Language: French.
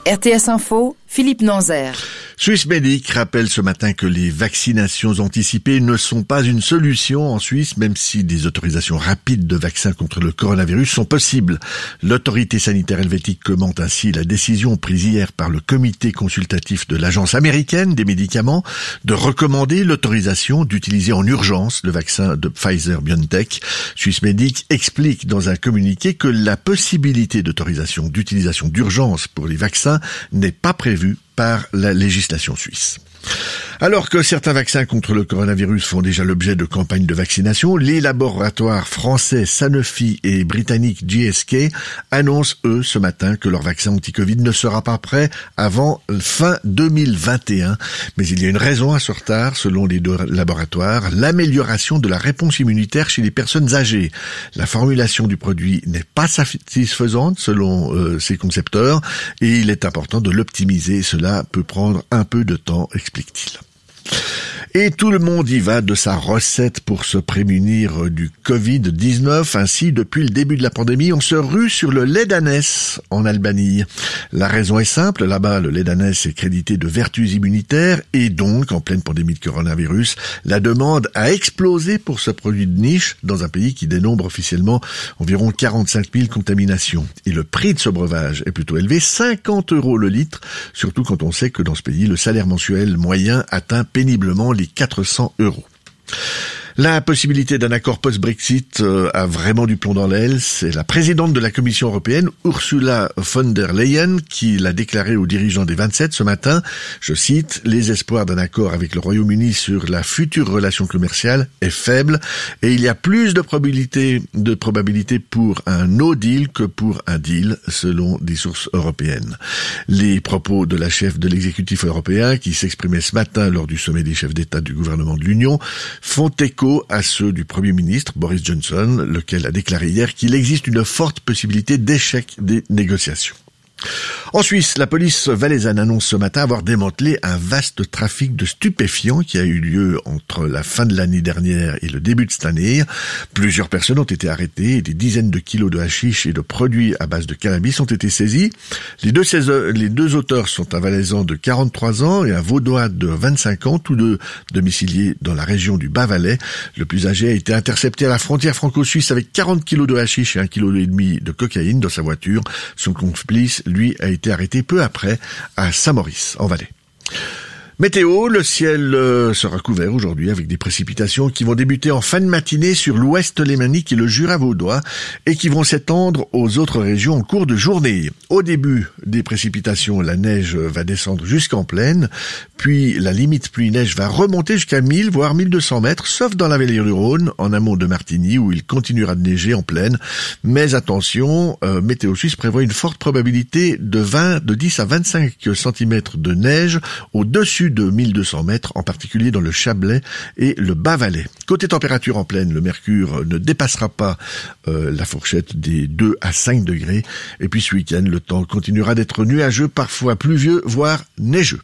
RTS Info, Philippe Nanzer. Swissmedic rappelle ce matin que les vaccinations anticipées ne sont pas une solution en Suisse, même si des autorisations rapides de vaccins contre le coronavirus sont possibles. L'autorité sanitaire helvétique commente ainsi la décision prise hier par le comité consultatif de l'Agence américaine des médicaments de recommander l'autorisation d'utiliser en urgence le vaccin de Pfizer-BioNTech. Swissmedic explique dans un communiqué que la possibilité d'autorisation d'utilisation d'urgence pour les vaccins n'est pas prévue par la législation suisse. Alors que certains vaccins contre le coronavirus font déjà l'objet de campagnes de vaccination, les laboratoires français Sanofi et britanniques GSK annoncent, eux, ce matin, que leur vaccin anti-Covid ne sera pas prêt avant fin 2021. Mais il y a une raison à ce retard, selon les deux laboratoires, l'amélioration de la réponse immunitaire chez les personnes âgées. La formulation du produit n'est pas satisfaisante, selon ses concepteurs, et il est important de l'optimiser. Cela peut prendre un peu de temps, explique-t-il. Et tout le monde y va de sa recette pour se prémunir du Covid-19. Ainsi, depuis le début de la pandémie, on se rue sur le lait d'ânesse en Albanie. La raison est simple, là-bas, le lait d'ânesse est crédité de vertus immunitaires et donc, en pleine pandémie de coronavirus, la demande a explosé pour ce produit de niche dans un pays qui dénombre officiellement environ 45 000 contaminations. Et le prix de ce breuvage est plutôt élevé, 50 € le litre, surtout quand on sait que dans ce pays, le salaire mensuel moyen atteint péniblement les 400 €. La possibilité d'un accord post-Brexit a vraiment du plomb dans l'aile. C'est la présidente de la Commission européenne, Ursula von der Leyen, qui l'a déclaré aux dirigeants des 27 ce matin. Je cite, « Les espoirs d'un accord avec le Royaume-Uni sur la future relation commerciale est faible et il y a plus de probabilité pour un no deal que pour un deal, selon des sources européennes. » Les propos de la chef de l'exécutif européen, qui s'exprimait ce matin lors du sommet des chefs d'État du gouvernement de l'Union, font écho à ceux du Premier ministre Boris Johnson, lequel a déclaré hier qu'il existe une forte possibilité d'échec des négociations. En Suisse, la police valaisanne annonce ce matin avoir démantelé un vaste trafic de stupéfiants qui a eu lieu entre la fin de l'année dernière et le début de cette année. Plusieurs personnes ont été arrêtées et des dizaines de kilos de hashish et de produits à base de cannabis ont été saisis. Les deux auteurs sont un Valaisan de 43 ans et un Vaudois de 25 ans, tous deux domiciliés dans la région du Bas-Valais. Le plus âgé a été intercepté à la frontière franco-suisse avec 40 kilos de hashish et 1,5 kg de cocaïne dans sa voiture. Son complice, lui, a été arrêté peu après à Saint-Maurice, en Valais. Météo, le ciel sera couvert aujourd'hui avec des précipitations qui vont débuter en fin de matinée sur l'ouest lémanique et le Jura vaudois et qui vont s'étendre aux autres régions en cours de journée. Au début des précipitations, la neige va descendre jusqu'en plaine, puis la limite pluie-neige va remonter jusqu'à 1000 voire 1200 mètres, sauf dans la vallée du Rhône, en amont de Martigny, où il continuera de neiger en plaine. Mais attention, Météo Suisse prévoit une forte probabilité de 10 à 25 cm de neige au-dessus de 1200 mètres, en particulier dans le Chablais et le Bas-Valais. Côté température en plaine, le mercure ne dépassera pas la fourchette des 2 à 5 degrés. Et puis ce week-end, le temps continuera d'être nuageux, parfois pluvieux, voire neigeux.